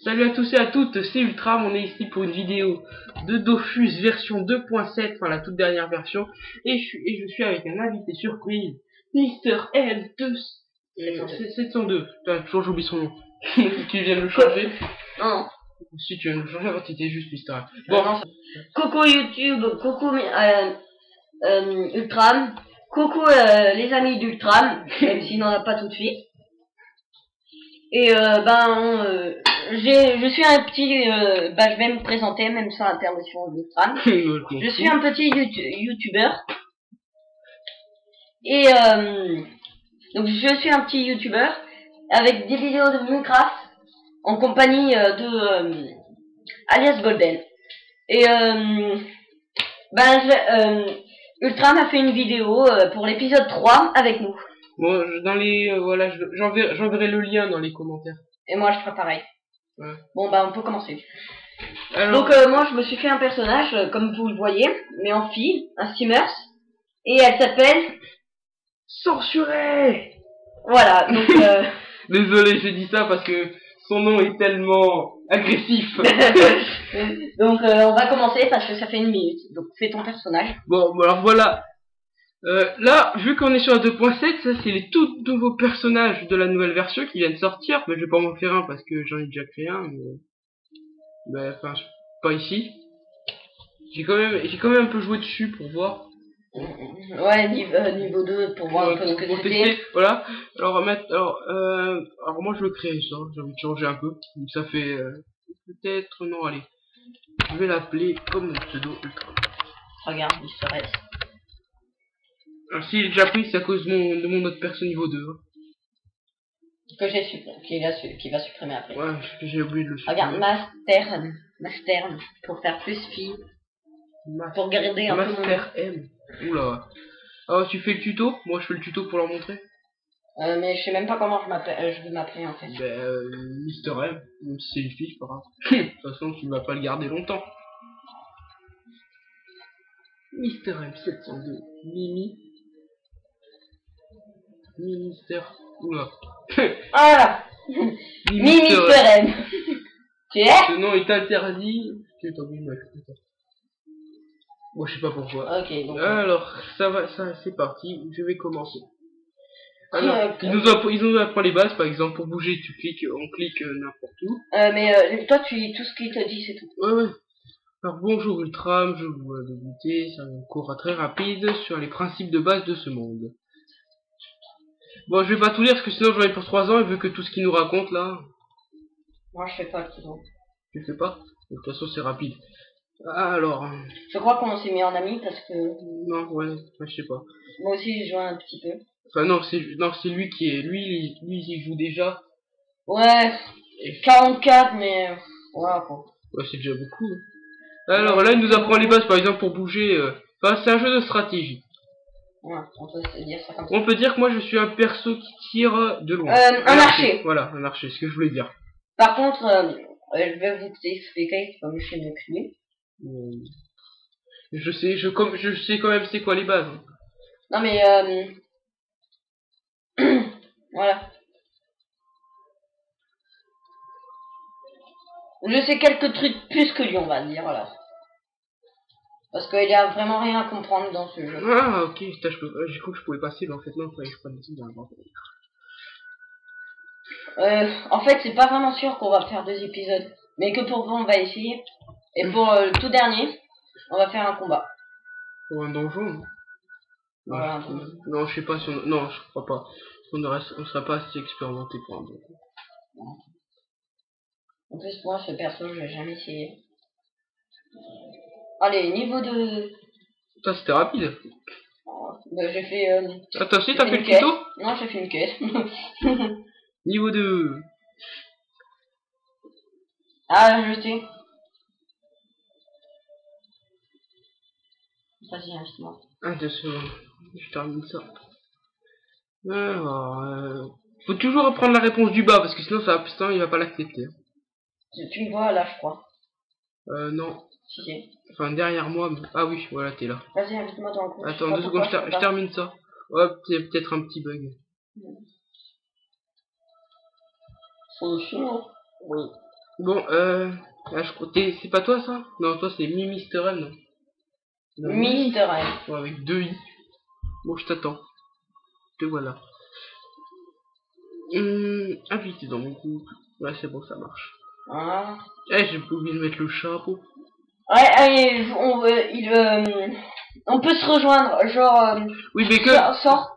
Salut à tous et à toutes, c'est Ultram, on est ici pour une vidéo de Dofus version 2.7, enfin la toute dernière version, et je suis avec un invité surprise, Mister M2 702. Putain, toujours j'oublie son nom. Tu viens de le changer? Non. Si tu viens de le changer, avant t'étais juste Mister M. Bon. Coucou YouTube, coucou Ultram, coucou les amis d'Ultram, même s'il n'en a pas tout de suite. Et je suis un petit, je vais me présenter même sans intervention d'Ultram. Je suis un petit youtubeur. Et donc je suis un petit youtubeur avec des vidéos de Minecraft en compagnie de alias Golden. Et Ultram a fait une vidéo pour l'épisode 3 avec nous. Bon, dans les voilà, j'enverrai le lien dans les commentaires. Et moi je ferai pareil. Ouais. Bon on peut commencer. Alors... Donc moi je me suis fait un personnage comme vous le voyez, mais en fille, un Steamers, et elle s'appelle Censuré. Voilà, donc désolé, j'ai dit ça parce que son nom est tellement agressif. Donc on va commencer parce que ça fait 1 minute. Donc fais ton personnage. Bon, alors voilà. Là, vu qu'on est sur la 2.7, ça c'est les tout nouveaux personnages de la nouvelle version qui viennent sortir. Mais je vais pas m'en faire un parce que j'en ai déjà créé un. Mais enfin, pas ici. J'ai quand même un peu joué dessus pour voir. Ouais, niveau 2 pour voir un peu ce que c'était. Voilà. Alors moi je le crée ça. J'ai envie de changer un peu. Donc ça fait peut-être non allez. Je vais l'appeler comme mon pseudo Ultra. Regarde, il serait. Alors s'il est déjà pris, c'est à cause de mon autre perso niveau 2. Hein. Que j'ai supprimé, qui va supprimer après. Ouais, j'ai oublié de le supprimer. Regarde, Master, pour faire plus fille. Pour garder un peu mon... Master M. Oula. Ah, tu fais le tuto? Moi je fais le tuto pour leur montrer. Mais je sais même pas comment je vais m'appeler en fait. Mister M, même si c'est une fille, c'est pas grave. De toute façon, tu ne vas pas le garder longtemps. Mister M 702, Mimi. Ministère. Oula. Voilà. Mister M. Tu es? Ce nom est interdit. Bon, je sais pas pourquoi. Ok, donc... Alors, ça c'est parti. Je vais commencer. Alors, ils nous apprennent les bases, par exemple, pour bouger, on clique n'importe où. Mais toi, tout ce qu'il te dit, c'est tout. Ouais. Alors, bonjour Ultram, je vous débuter, c'est un cours très rapide sur les principes de base de ce monde. Bon, je vais pas tout lire, parce que sinon j'en ai pour 3 ans, et vu que tout ce qu'il nous raconte, là... Moi, je fais pas le tout. Tu le fais pas? De toute façon, c'est rapide. Alors... Je crois qu'on s'est mis en ami, parce que... Non, ouais, je sais pas. Moi aussi, j'ai joué un petit peu. Enfin non, c'est lui qui est... Lui, il joue déjà. Ouais, 44, mais... Voilà, quoi. Ouais, c'est déjà beaucoup. Hein. Alors là, il nous apprend les bases, par exemple, pour bouger... Enfin, c'est un jeu de stratégie. Ouais, on peut dire ça comme ça. On peut dire que moi, je suis un perso qui tire de loin. Un archer. Voilà, un archer, c'est ce que je voulais dire. Par contre, je vais vous expliquer comme je suis mieux que lui. Je sais quand même c'est quoi les bases. Hein. Non mais voilà. Je sais quelques trucs plus que lui, on va dire, voilà. Parce qu'il y a vraiment rien à comprendre dans ce jeu. Ah ok, j'ai cru que je pouvais passer, mais en fait non, il fallait que je prenne tout dans le en fait, c'est pas vraiment sûr qu'on va faire 2 épisodes. Mais que pour vous, on va essayer. Et pour le tout dernier, on va faire un combat. Pour un donjon, non? Voilà. Non, je sais pas si on... Non, je crois pas. On sera pas assez expérimenté pour un donjon. En plus, moi, ce perso, je l'ai jamais essayé. Allez, niveau de... Ça, c'était rapide. Bah, j'ai fait... Attends, si t'as fait le tuto? Non, j'ai fait une caisse. Niveau 2. Ah, je sais. Vas-y, invite-moi. 2 secondes. Je termine ça. Alors, faut toujours reprendre la réponse du bas, parce que sinon, il va pas l'accepter. Tu me vois là, je crois. Non. Si. Enfin, derrière moi. Mais... Ah oui, voilà, t'es là. Vas-y, invite-moi dans le coup. Attends, 2 secondes, je termine ça. Ouais, peut-être un petit bug. C'est chiant. Oui. Bon, je crois c'est pas toi ça? Non, toi c'est Mister M, non? Non, Mister M. Ouais, avec 2 i. Bon, je t'attends. Te voilà. Invité dans mon groupe. Ouais, c'est bon, ça marche. Voilà. Eh, j'ai oublié de mettre le chapeau. Ouais, allez, on peut se rejoindre, genre, Oui, mais que... sans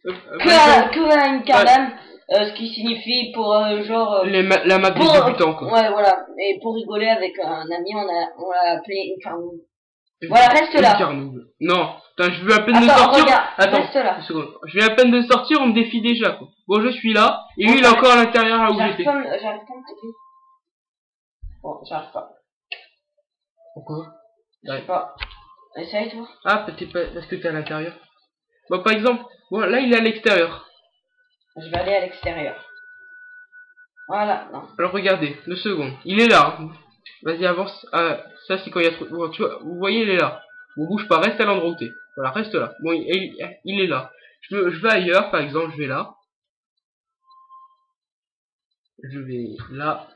que une cardame, ce qui signifie pour, genre, la map des pour, débutants, quoi. ouais, voilà, et pour rigoler avec un ami, on l'a appelé une carnouille. Voilà, reste là. Non, putain, je veux à peine de Attends, sortir. regarde, Attends, reste là. une seconde. Je viens à peine de sortir, on me défie déjà, quoi. Bon, je suis là, et lui, il est encore à l'intérieur, là où j'étais. J'arrive pas à me taper. Bon, j'arrive pas. Pourquoi? Je sais pas. Essaye, toi. Ah, peut-être pas, parce que t'es à l'intérieur. Bon, par exemple, bon, là, il est à l'extérieur. Je vais aller à l'extérieur. Voilà, non. Alors, regardez, 2 secondes. Il est là. Hein. Vas-y, avance. Ah, ça, c'est quand il y a trop... Bon, tu vois, vous voyez, il est là. Bon, bouge pas, reste à l'endroit où t'es. Voilà, reste là. Bon, il est là. Je vais ailleurs, par exemple, je vais là. Je vais là.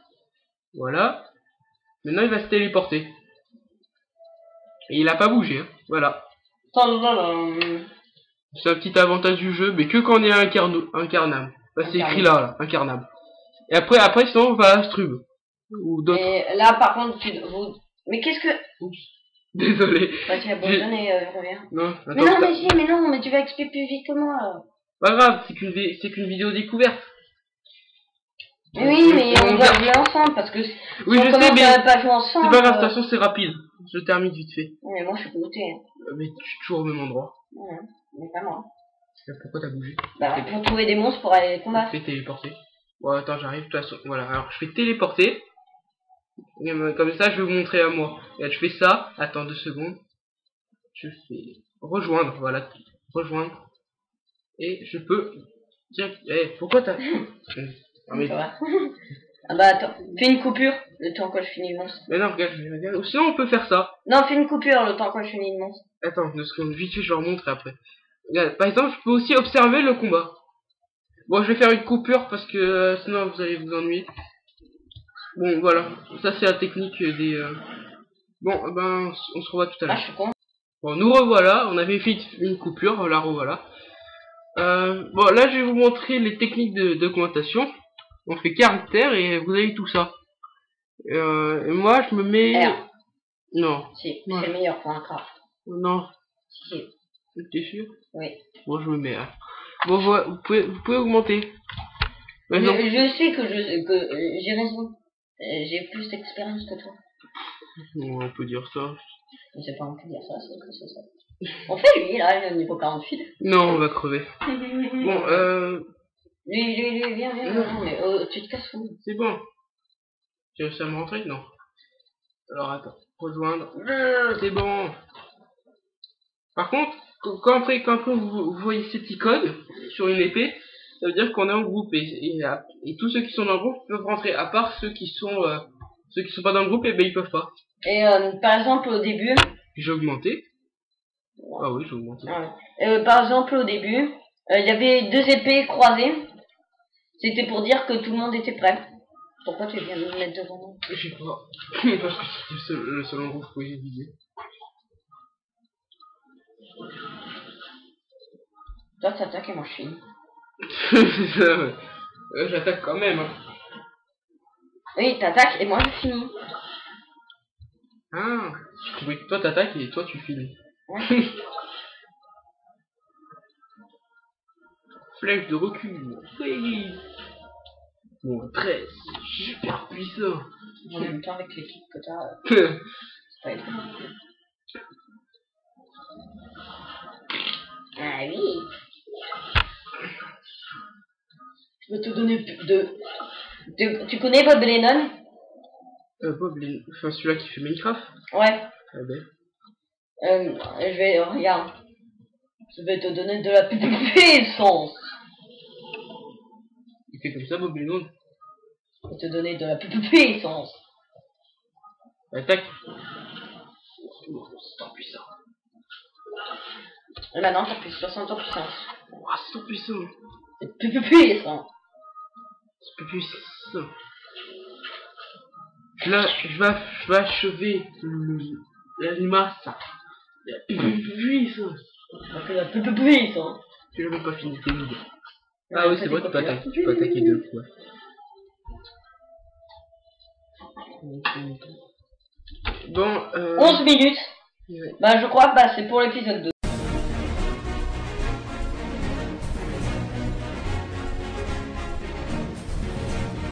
Voilà. Maintenant, il va se téléporter. Et il a pas bougé, hein. Voilà. C'est un petit avantage du jeu, mais que quand on est incarnable. Bah, c'est écrit là, incarnable. Et après, sinon, on va à Strub. Ou d'autres. Et là, par contre, mais qu'est-ce que... Oups. Désolé. Bah, tu abandonné, reviens. Non, attends, mais non, mais si, mais non, mais tu vas expliquer plus vite que moi. Pas grave, c'est qu'une vidéo découverte. Oui, mais on va jouer ensemble, parce que oui, si je sais, mais pas jouer ensemble... c'est pas grave, de toute façon, c'est rapide. Je termine vite fait. Mais moi, je suis goûté. Hein. Mais tu es toujours au même endroit. Ouais, mais pas moi. Pourquoi t'as bougé? Bah, pour trouver des monstres pour aller les combattre. Je fais téléporter. Bon, attends, j'arrive, de toute façon. Voilà, alors je fais téléporter. Comme ça, je vais vous montrer à moi. Et je fais ça. Attends 2 secondes. Je fais rejoindre, voilà. Rejoindre. Et je peux dire... Eh, pourquoi t'as... Ah, mais... ah bah attends, fais une coupure le temps que je finis le monstre. Mais non, regarde. Sinon, on peut faire ça. Non, fais une coupure le temps que je finis le monstre. Attends, 2 secondes. Vite fait, je leur montre après. Regarde, par exemple, je peux aussi observer le combat. Bon, je vais faire une coupure parce que sinon vous allez vous ennuyer. Bon, voilà. Ça, c'est la technique des... Bon, ben, on se revoit tout à l'heure. Ah, je suis con. Bon, nous revoilà. On avait fait une coupure, la revoilà. Bon, là, je vais vous montrer les techniques de d'augmentation. On fait caractère et vous avez tout ça. Et moi, je me mets... R. Non. Si, c'est meilleur pour un craft. Non. Si. T'es sûr? Oui. Bon, je me mets R. Bon, voilà, vous pouvez augmenter. Je sais que j'ai raison. J'ai plus d'expérience que toi. Bon, on peut dire ça. Je sais pas, on peut dire ça, c'est ça. On fait lui, là, il est au niveau 48. Non, on va crever. Bon, Lui, viens, non, mais tu te casses où? c'est bon. Tu réussis à me rentrer? Non. Alors attends, rejoindre. C'est bon. Par contre, quand après vous voyez ces petits codes sur une épée, ça veut dire qu'on est en groupe et tous ceux qui sont dans le groupe peuvent rentrer, à part ceux qui sont pas dans le groupe, et ben ils peuvent pas. Et par exemple au début. J'ai augmenté. Ah oui, j'ai augmenté. Ouais. Par exemple au début, il y avait 2 épées croisées. C'était pour dire que tout le monde était prêt. Pourquoi tu viens de me mettre devant moi? Je sais pas. Parce que c'était le seul endroit où je pouvais viser. Toi t'attaques et moi je finis. C'est ça, ouais. J'attaque quand même. Hein. Oui, t'attaques et moi je finis. Ah, je trouvais que toi t'attaques et toi tu finis. Ouais. Flèche de recul. Oui. Bon, 13. Super puissant. En même temps avec l'équipe que t'as. C'est pas étonnant. Ah oui. Je peux te donner tu connais Bob Lennon? Bob Lennon, enfin celui-là qui fait Minecraft. Ouais. Ah ben. Regarde. Je vais te donner de la puissance. Il fait comme ça, Bob Lennon. Je vais te donner de la puissance. Attaque. Oh, c'est trop puissant. Et maintenant, t'as plus 60 en puissance. Oh, c'est trop puissant. C'est plus puissant. C'est plus puissant. Là, je vais achever la limace. Oui, ça. Ça fait un peu de bruit, ça. Tu l'as même pas fini, t'es vide. Ah oui, c'est vrai, tu peux attaquer 2 fois. Bon, 11 minutes. ouais. Bah, je crois que bah, c'est pour l'épisode 2.